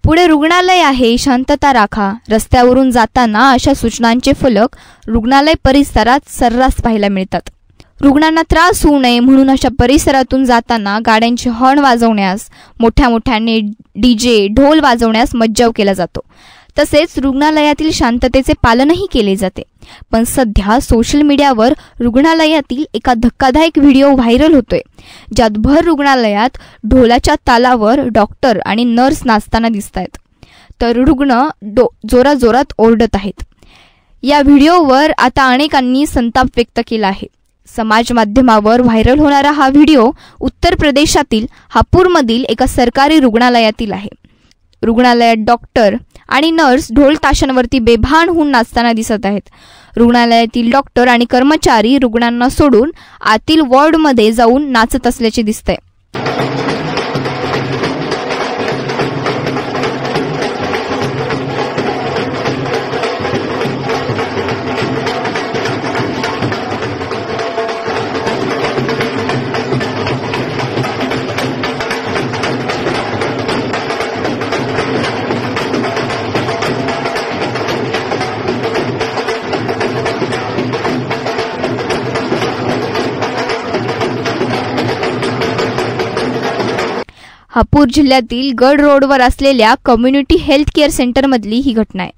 पुढे रुग्णालय आहे, शांतता राखा. रस्त्यावरून जाताना अशा सूचनांचे फलक रुग्णालय परिसरात सर्रास पाहायला मिळतात. रुग्णांना त्रास होऊ नये म्हणून अशा परिसरातून जाताना गाड्यांचे हॉर्न वाजवण्यास, मोठ्याने डीजे ढोल वाजवण्यास मज्जाव केला जातो. तसेच रुग्णालयातील शांततेचे पालनही केले जाते. पण सध्या सोशल मीडियावर रुग्णालयातील एका धक्कादायक व्हिडिओ व्हायरल होतोय, ज्यात भर रुग्णालयात ढोलाच्या तालावर डॉक्टर आणि नर्स नाचताना दिसतायत, तर रुग्ण जोराजोरात ओरडत आहेत. या व्हिडिओवर आता अनेकांनी संताप व्यक्त केला आहे. समाज माध्यमावर व्हायरल होणारा हा व्हिडिओ उत्तर प्रदेशातील हापूरमधील एका सरकारी रुग्णालयातील आहे. रुग्णालयात डॉक्टर आणि नर्स ढोल ताशांवरती बेभान होऊन नाचताना दिसत आहेत. रुग्णालयातील डॉक्टर आणि कर्मचारी रुग्णांना सोडून आतील वॉर्डमध्ये जाऊन नाचत असल्याचे दिसतंय. हापूर जिल्ह्यातील गड रोडवर असलेल्या कम्युनिटी हेल्थ केअर सेंटरमधली ही घटना आहे.